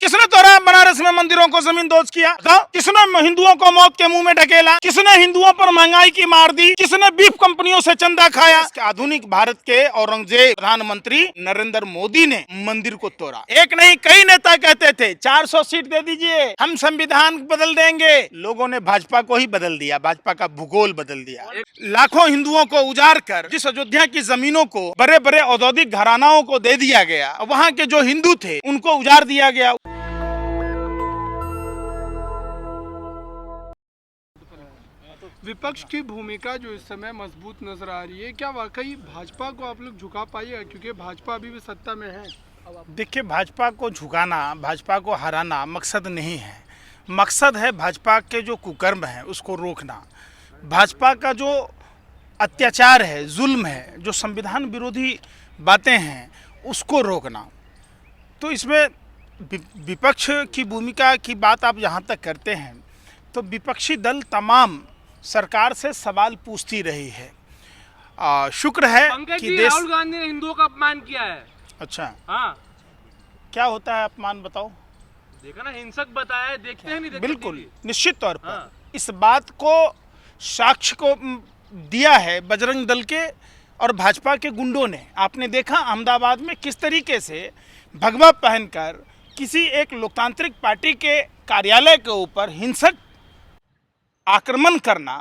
किसने तोड़ा बनारस में मंदिरों को जमीन दोज किया? बताओ। किसने हिंदुओं को मौत के मुंह में ढकेला? किसने हिंदुओं पर महंगाई की मार दी? किसने बीफ कंपनियों से चंदा खाया? आधुनिक भारत के औरंगजेब प्रधानमंत्री नरेंद्र मोदी ने मंदिर को तोड़ा। एक नहीं कई नेता कहते थे 400 सीट दे दीजिए, हम संविधान बदल देंगे। लोगों ने भाजपा को ही बदल दिया, भाजपा का भूगोल बदल दिया। लाखों हिंदुओं को उजाड़ कर जिस अयोध्या की जमीनों को बड़े बड़े औद्योगिक घरानाओं को दे दिया गया, वहाँ के जो हिंदू थे उनको उजाड़ दिया गया। विपक्ष की भूमिका जो इस समय मजबूत नजर आ रही है, क्या वाकई भाजपा को आप लोग झुका पाइएगा? क्योंकि भाजपा अभी भी सत्ता में है। देखिए, भाजपा को झुकाना, भाजपा को हराना मकसद नहीं है। मकसद है भाजपा के जो कुकर्म है उसको रोकना, भाजपा का जो अत्याचार है, जुल्म है, जो संविधान विरोधी बातें हैं उसको रोकना। तो इसमें विपक्ष की भूमिका की बात आप जहाँ तक करते हैं तो विपक्षी दल तमाम सरकार से सवाल पूछती रही है। शुक्र है कि देश राहुल गांधी ने हिंदुओं का अपमान किया है। अच्छा, हाँ, क्या होता है अपमान, बताओ। देखा ना, हिंसक बताया है, देखते हैं नहीं देखते? बिल्कुल, निश्चित तौर पर हाँ। इस बात को साक्ष्य को दिया है बजरंग दल के और भाजपा के गुंडों ने। आपने देखा अहमदाबाद में किस तरीके से भगवा पहनकर किसी एक लोकतांत्रिक पार्टी के कार्यालय के ऊपर हिंसक आक्रमण करना,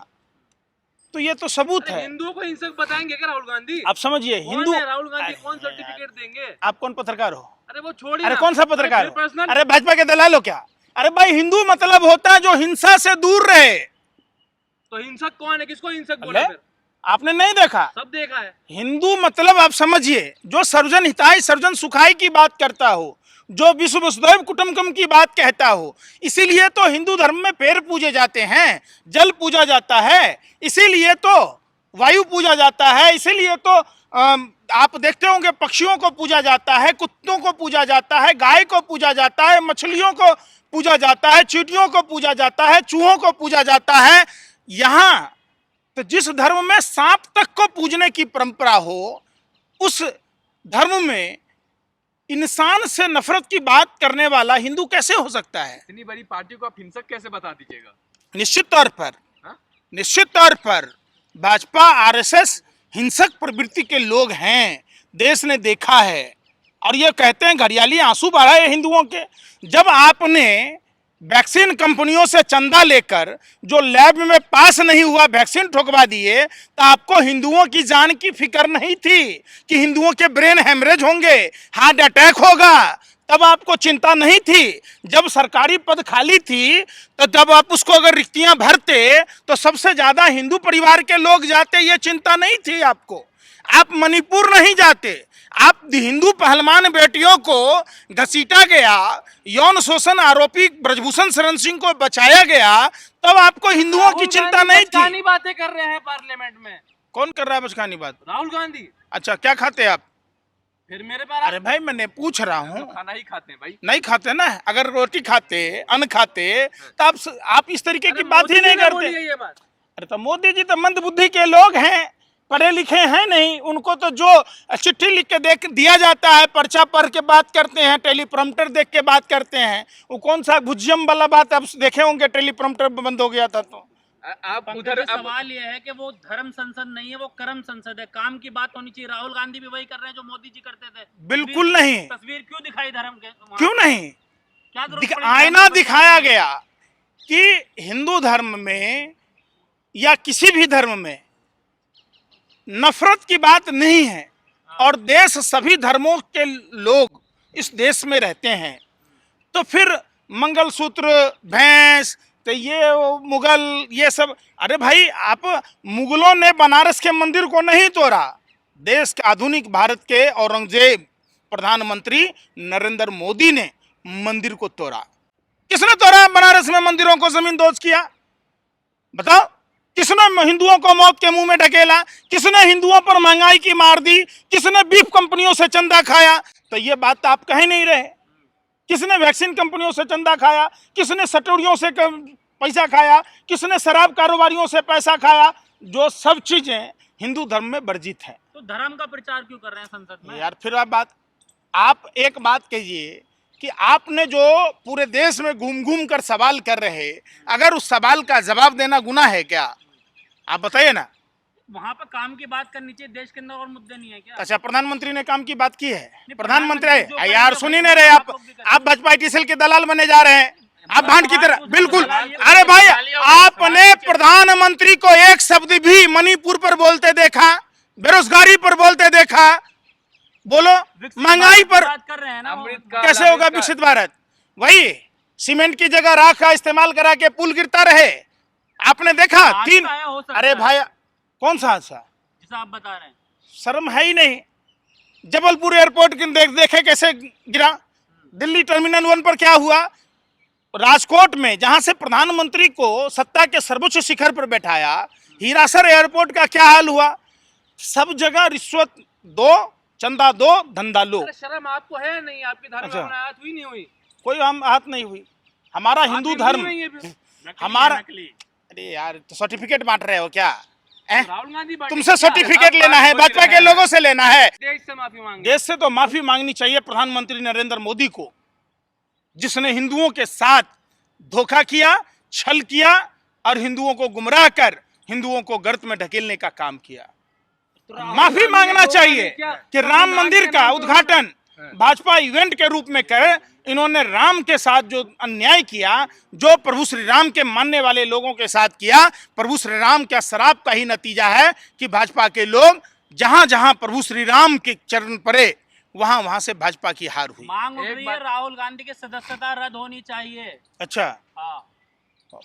तो ये तो सबूत है। हिंदुओं को हिंसक बताएंगे क्या राहुल गांधी? आप समझिए, हिंदू राहुल गांधी कौन सर्टिफिकेट देंगे? आप कौन पत्रकार हो? अरे वो छोड़िए। अरे कौन सा पत्रकार हो? पर्सनल। अरे भाजपा के दलाल हो क्या? अरे भाई, हिंदू मतलब होता है जो हिंसा से दूर रहे। तो हिंसक कौन है? किसको हिंसक बोला फिर? आपने नहीं देखा? सब देखा है। हिंदू मतलब आप समझिए जो सर्वजन हिताय सर्वजन सुखाय की बात करता हो, जो विश्व वसुधैव कुटुंबकम की बात कहता हो। इसीलिए तो हिंदू धर्म में पेड़ पूजे जाते हैं, जल पूजा जाता है, इसीलिए तो वायु पूजा जाता है, इसीलिए तो आप देखते होंगे पक्षियों को पूजा जाता है, कुत्तों को पूजा जाता है, गाय को पूजा जाता है, मछलियों को पूजा जाता है, चींटियों को पूजा जाता है, चूहों को पूजा जाता है। यहाँ तो जिस धर्म में सांप तक को पूजने की परंपरा हो, उस धर्म में इंसान से नफरत की बात करने वाला हिंदू कैसे हो सकता है? इतनी बड़ी पार्टी को आप हिंसक कैसे बता दीजिएगा? निश्चित तौर पर हाँ? निश्चित तौर पर भाजपा आरएसएस हिंसक प्रवृत्ति के लोग हैं, देश ने देखा है। और ये कहते हैं घड़ियाली आंसू बहाए हिंदुओं के। जब आपने वैक्सीन कंपनियों से चंदा लेकर जो लैब में पास नहीं हुआ वैक्सीन ठुकवा दिए, तो आपको हिंदुओं की जान की फिक्र नहीं थी कि हिंदुओं के ब्रेन हेमरेज होंगे, हार्ट अटैक होगा, तब आपको चिंता नहीं थी। जब सरकारी पद खाली थी तो जब आप उसको अगर रिक्तियां भरते तो सबसे ज्यादा हिंदू परिवार के लोग जाते, ये चिंता नहीं थी आपको। आप मणिपुर नहीं जाते, आप हिंदू पहलवान बेटियों को घसीटा गया, यौन शोषण आरोपी ब्रजभूषण शरण सिंह को बचाया गया, तब आपको हिंदुओं की चिंता नहीं थी। बचकानी बातें कर रहे हैं पार्लियामेंट में। कौन कर रहा है बचकानी बात? राहुल गांधी। अच्छा, क्या खाते आप? फिर मेरे पास। अरे भाई, मैंने पूछ रहा हूँ। खाना ही खाते हैं भाई। नहीं खाते ना? अगर रोटी खाते, अन्न खाते, तो आप इस तरीके की बात ही नहीं करते। ये बात। अरे तो मोदी जी तो मंद बुद्धि के लोग हैं, पढ़े लिखे हैं नहीं। उनको तो जो चिट्ठी लिख के देख दिया जाता है, पर्चा पढ़ के बात करते हैं, टेलीप्रॉम्प्टर देख के बात करते हैं। वो कौन सा भुजियम वाला बात आप देखे होंगे, टेलीप्रॉम्प्टर बंद हो गया था तो। आप उधर सवाल यह है कि वो धर्म संसद नहीं है, वो कर्म संसद है। काम की बात होनी चाहिए। राहुल गांधी भी वही कर रहे हैं जो मोदी जी करते थे। बिल्कुल नहीं। तस्वीर क्यों दिखाई धर्म के? क्यों नहीं? क्या जरूरत पड़ी? आईना दिखाया गया कि हिंदू धर्म में या किसी भी धर्म में नफरत की बात नहीं है, और देश सभी धर्मों के लोग इस देश में रहते हैं। तो फिर मंगलसूत्र, भैंस, तो ये मुगल, ये सब। अरे भाई, आप मुगलों ने बनारस के मंदिर को नहीं तोड़ा, देश के आधुनिक भारत के औरंगजेब प्रधानमंत्री नरेंद्र मोदी ने मंदिर को तोड़ा। किसने तोड़ा बनारस में मंदिरों को जमीन दोज किया? बताओ। किसने हिंदुओं को मौत के मुंह में ढकेला? किसने हिंदुओं पर महंगाई की मार दी? किसने बीफ कंपनियों से चंदा खाया? तो ये बात आप कह नहीं रहे। किसने वैक्सीन कंपनियों से चंदा खाया? किसने सटोरियों से पैसा खाया? किसने शराब कारोबारियों से पैसा खाया? जो सब चीजें हिंदू धर्म में वर्जित है। तो धर्म का प्रचार क्यों कर रहे हैं संसद में? यार फिर आप एक बात कहिए कि आपने जो पूरे देश में घूम घूम कर सवाल कर रहे, अगर उस सवाल का जवाब देना गुनाह है क्या? आप बताइए ना। वहाँ पर काम की बात करनी चाहिए, देश के अंदर और मुद्दे नहीं है क्या? अच्छा, प्रधानमंत्री ने काम की बात की है? नहीं, प्रधानमंत्री प्रधानमंत्री जो यार करेंगे सुनी वही नहीं रहे आप आप लोग भी करेंगे। आप भाजपा ITCL के दलाल बने जा रहे हैं, आप भांड की तरह। सवाल बिल्कुल। सवाल ये अरे भाई, सवाल आपने प्रधानमंत्री को एक शब्द भी मणिपुर पर बोलते देखा, बेरोजगारी पर बोलते देखा? बोलो, विकसित महंगाई भारत की पर बात कर रहे हैं ना वो। अमृत का कैसे होगा विकसित भारत? वही सीमेंट की जगह राख का इस्तेमाल करा के पुल गिरता रहे, आपने देखा? हादसा 3। है, हो सकता अरे है, भाई, कौन सा हादसा? जिसे आप बता रहे हैं। शर्म है ही नहीं। जबलपुर एयरपोर्ट की देखे कैसे गिरा, दिल्ली टर्मिनल 1 पर क्या हुआ, राजकोट में जहां से प्रधानमंत्री को सत्ता के सर्वोच्च शिखर पर बैठाया, हीरासर एयरपोर्ट का क्या हाल हुआ? सब जगह रिश्वत दो, चंदा दो, धंधा लो। अरे शर्म आपको है नहीं? आपकी धर्म अच्छा। भावना आयत हुई नहीं हुई? कोई हम हाथ नहीं हुई, हमारा आप हिंदू धर्म। नहीं है फिर? हमारा नकली। अरे यार, तो सर्टिफिकेट बांट रहे हो क्या? राहुल गांधी बांटेंगे तुमसे क्या? सर्टिफिकेट आप लेना है, बात बोल भाजपा रहे के हैं। लोगों से लेना है। देश से माफी मांगे। देश से तो माफी मांगनी चाहिए प्रधानमंत्री नरेंद्र मोदी को, जिसने हिंदुओं के साथ धोखा किया, छल किया और हिंदुओं को गुमराह कर हिंदुओं को गर्त में ढकेलने का काम किया। माफी मांगना चाहिए कि राम मंदिर का उद्घाटन भाजपा इवेंट के रूप में कर इन्होंने राम के साथ जो अन्याय किया, जो प्रभु श्री राम के मानने वाले लोगों के साथ किया, प्रभु श्री राम का श्राप का ही नतीजा है कि भाजपा के लोग जहां जहां प्रभु श्री राम के चरण पड़े वहां वहां से भाजपा की हार हुई। मांग उठ एक रही है बात- राहुल गांधी की सदस्यता रद्द होनी चाहिए। अच्छा, हाँ,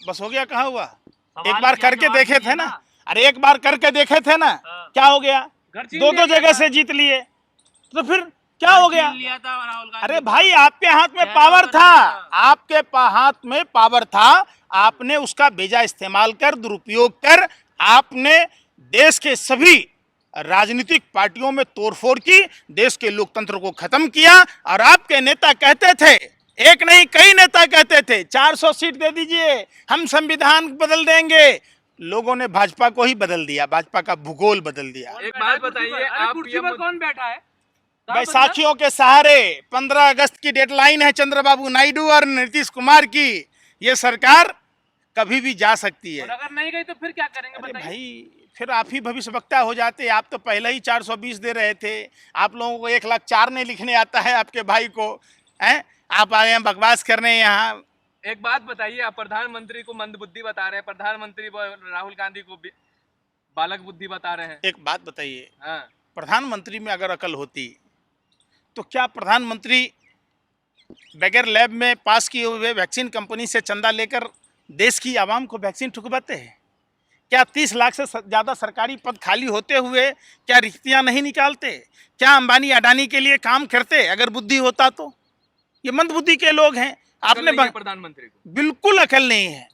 बस हो गया? कहाँ हुआ? सवाल एक बार किया, करके जवाब देखे दीजिए थे ना। अरे एक बार करके देखे थे ना, हाँ। क्या हो गया? घर छीन 2-2 लिया जगह था। से जीत लिए, तो फिर क्या हो गया? छीन लिया था राहुल गांधी अरे को। भाई, आपके हाथ में चेहरा पावर पर था, नहीं था। आपके हाथ में पावर था, आपने उसका बेजा इस्तेमाल कर, दुरुपयोग कर, आपने देश के सभी राजनीतिक पार्टियों में तोड़फोड़ की, देश के लोकतंत्र को खत्म किया। और आपके नेता कहते थे, एक नहीं कई नेता कहते थे 400 सीट दे दीजिए, हम संविधान बदल देंगे। लोगों ने भाजपा को ही बदल दिया, भाजपा का भूगोल बदल दिया। एक बात बताइए, अरे आप कुर्सी पर कौन बैठा है? बैसाखियों के सहारे 15 अगस्त की डेडलाइन है चंद्रबाबू नायडू और नीतीश कुमार की। ये सरकार कभी भी जा सकती है। और अगर नहीं गई तो फिर क्या करेंगे अरे बताइए? भाई, फिर आप ही भविष्यवक्ता हो जाते। आप तो पहले ही 420 दे रहे थे, आप लोगों को 1,04,000 नहीं लिखने आता है आपके भाई को, हैं? आप आए हैं बकवास करने यहाँ। एक बात बताइए, आप प्रधानमंत्री को मंदबुद्धि बता रहे हैं, प्रधानमंत्री राहुल गांधी को बालक बुद्धि बता रहे हैं। एक बात बताइए, हाँ, प्रधानमंत्री में अगर अकल होती तो क्या प्रधानमंत्री बगैर लैब में पास किए हुए वैक्सीन कंपनी से चंदा लेकर देश की आवाम को वैक्सीन ठुकवाते हैं? क्या 30 लाख से ज़्यादा सरकारी पद खाली होते हुए क्या रिश्तियाँ नहीं निकालते? क्या अंबानी अडानी के लिए काम करते अगर बुद्धि होता तो? ये मंदबुद्धि के लोग हैं। आपने प्रधानमंत्री को बिल्कुल अकल नहीं है।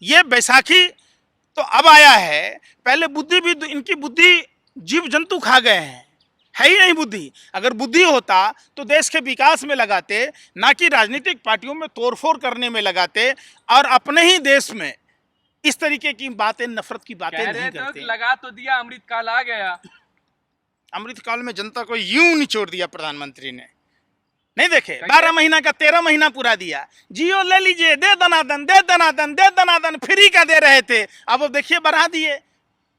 ये बैसाखी तो अब आया है, पहले बुद्धि भी इनकी बुद्धि जीव जंतु खा गए हैं, है ही नहीं बुद्धि। अगर बुद्धि होता तो देश के विकास में लगाते, ना कि राजनीतिक पार्टियों में तोड़फोड़ करने में लगाते, और अपने ही देश में इस तरीके की बातें, नफरत की बातें कह नहीं रहे करते। तो लगा तो दिया, अमृत काल आ गया। अमृत काल में जनता को यूं निचोड़ दिया प्रधानमंत्री ने, नहीं देखे? 12 महीना का 13 महीना पूरा दिया। जियो ले लीजिए, दे दनादन, दे दनादन, दे दनादन, फ्री का दे रहे थे, अब देखिए बढ़ा दिए।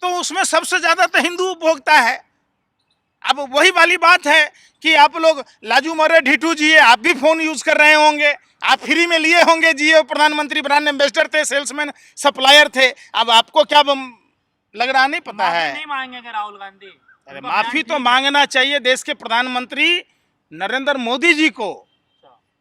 तो उसमें सबसे ज्यादा तो हिंदू उपभोक्ता है। अब वही वाली बात है कि आप लोग लाजू मरे ढिटू जी, आप भी फोन यूज कर रहे होंगे, आप फ्री में लिए होंगे, जियो प्रधानमंत्री ब्रांड एम्बेसडर थे, सेल्समैन सप्लायर थे। अब आपको क्या लग रहा, नहीं पता है? नहीं मांगेंगे राहुल गांधी। अरे उनका माफी बयान तो ठीक है। मांगना चाहिए। देश के प्रधानमंत्री नरेंद्र मोदी जी को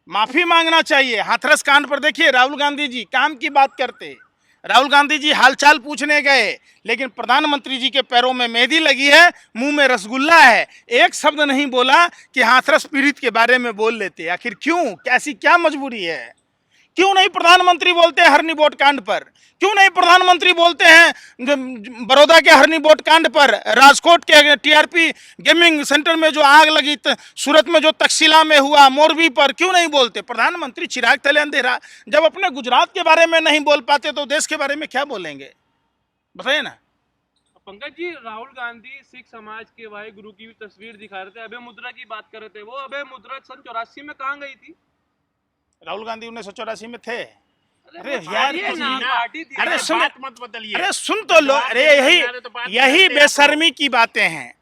माफी मांगना चाहिए। हाथरस कांड पर देखिए, राहुल गांधी जी काम की बात करते, राहुल गांधी जी हालचाल पूछने गए, लेकिन प्रधानमंत्री जी के पैरों में मेहंदी लगी है, मुंह में रसगुल्ला है, एक शब्द नहीं बोला कि हाथरस पीड़ित के बारे में बोल लेते। आखिर क्यों? कैसी क्या मजबूरी है? क्यों नहीं प्रधानमंत्री बोलते हैं हरनी बोट कांड पर? क्यों नहीं प्रधानमंत्री बोलते हैं बड़ौदा के हरनी बोट कांड पर, राजकोट के TRP गेमिंग सेंटर में जो आग लगी, सूरत में जो तक्षशिला में हुआ, मोरबी पर क्यों नहीं बोलते? प्रधानमंत्री चिराग तले अंधेरा। जब अपने गुजरात के बारे में नहीं बोल पाते तो देश के बारे में क्या बोलेंगे? बताइए ना। पंकज जी, राहुल गांधी सिख समाज के वाहे गुरु की तस्वीर दिखा रहे थे, अभय मुद्रा की बात कर रहे थे। वो अभय मुद्रा सन 84 में कहाँ गई थी? राहुल गांधी 1984 में थे? अरे यार, बताइए ना। अरे सुन, बात मत बदलिए। अरे सुन तो लो। अरे यही बेशर्मी की बातें हैं।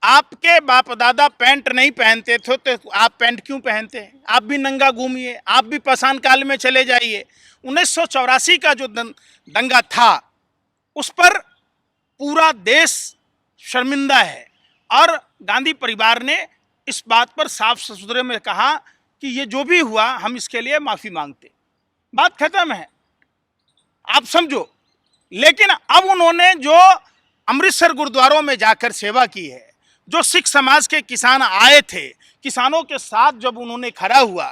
आपके बाप दादा पैंट नहीं पहनते थे तो आप पैंट क्यों पहनते हैं? आप भी नंगा घूमिए, आप भी पाषाण काल में चले जाइए। 1984 का जो दंगा था उस पर पूरा देश शर्मिंदा है और गांधी परिवार ने इस बात पर साफ सुथरे में कहा कि ये जो भी हुआ हम इसके लिए माफी मांगते। बात खत्म है, आप समझो। लेकिन अब उन्होंने जो अमृतसर गुरुद्वारों में जाकर सेवा की है, जो सिख समाज के किसान आए थे, किसानों के साथ जब उन्होंने खड़ा हुआ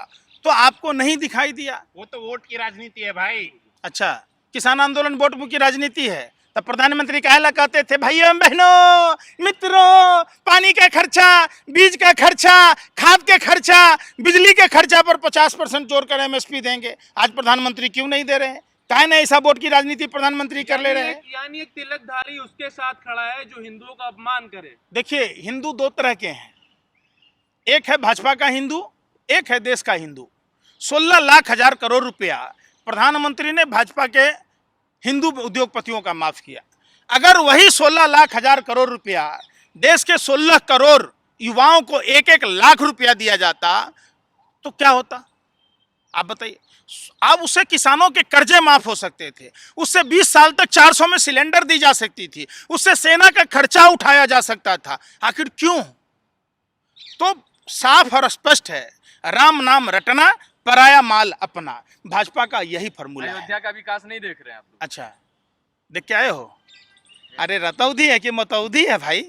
तो आपको नहीं दिखाई दिया? वो तो वोट की राजनीति है भाई। अच्छा, किसान आंदोलन वोट की राजनीति है। तब प्रधानमंत्री कहला कहते थे, भाइयों बहनों मित्रों, पानी का खर्चा, बीज का खर्चा, खाद के खर्चा, बिजली के खर्चा पर 50% जोड़ कर MSP देंगे। आज प्रधानमंत्री क्यों नहीं दे रहे हैं? काहे ना ऐसा वोट की राजनीति प्रधानमंत्री कर ले रहे हैं? यानी एक तिलकधारी उसके साथ खड़ा है जो हिंदुओं का अपमान करे। देखिए, हिंदू दो तरह के हैं, एक है भाजपा का हिंदू, एक है देश का हिंदू। 16 लाख हजार करोड़ रुपया प्रधानमंत्री ने भाजपा के हिंदू उद्योगपतियों का माफ किया। अगर वही 16 लाख हजार करोड़ रुपया देश के 16 करोड़ युवाओं को 1-1 लाख रुपया दिया जाता तो क्या होता? आप बताइए। अब उससे किसानों के कर्जे माफ हो सकते थे, उससे 20 साल तक 400 में सिलेंडर दी जा सकती थी, उससे सेना का खर्चा उठाया जा सकता था। आखिर क्यों? तो साफ और स्पष्ट है, राम नाम रटना, पराया माल अपना। भाजपा का यही फॉर्मूला है। अयोध्या का विकास नहीं देख रहे हैं आप लोग? अच्छा, देख के आए हो? अरे रतौधी है कि मतौधी है भाई?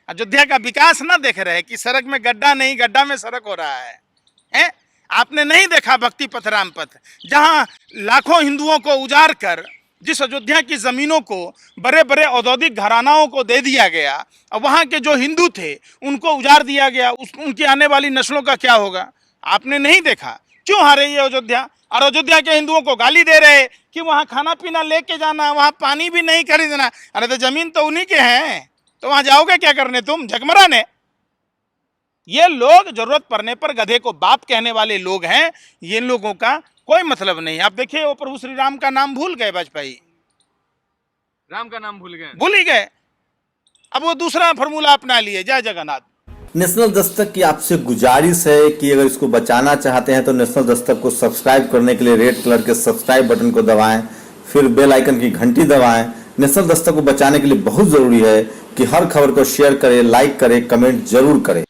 अयोध्या का विकास ना देख रहे हैं कि सड़क में गड्ढा नहीं, गड्ढा में सड़क हो रहा है, हैं? आपने नहीं देखा भक्ति पथ राम पथ, जहां लाखों हिंदुओं को उजाड़ कर जिस अयोध्या की जमीनों को बड़े बड़े औद्योगिक घरानाओं को दे दिया गया और वहां के जो हिंदू थे उनको उजाड़ दिया गया, उनकी आने वाली नस्लों का क्या होगा? आपने नहीं देखा। क्यों हारे ये अयोध्या? और अयोध्या के हिंदुओं को गाली दे रहे कि वहाँ खाना पीना लेके जाना, वहाँ पानी भी नहीं खरीदना। अरे तो जमीन तो उन्हीं के हैं, तो वहाँ जाओगे क्या करने तुम? झकमराने। ये लोग जरूरत पड़ने पर गधे को बाप कहने वाले लोग हैं। ये लोगों का कोई मतलब नहीं। आप देखिए, वो प्रभु श्री राम का नाम भूल गए वाजपेयी, राम का नाम भूल गए, भूल ही गए। अब वो दूसरा फॉर्मूला अपना लिए। जय जगन्नाथ। नेशनल दस्तक की आपसे गुजारिश है कि अगर इसको बचाना चाहते हैं तो नेशनल दस्तक को सब्सक्राइब करने के लिए रेड कलर के सब्सक्राइब बटन को दबाएं, फिर बेल आइकन की घंटी दबाएं। नेशनल दस्तक को बचाने के लिए बहुत जरूरी है कि हर खबर को शेयर करें, लाइक करें, कमेंट जरूर करें।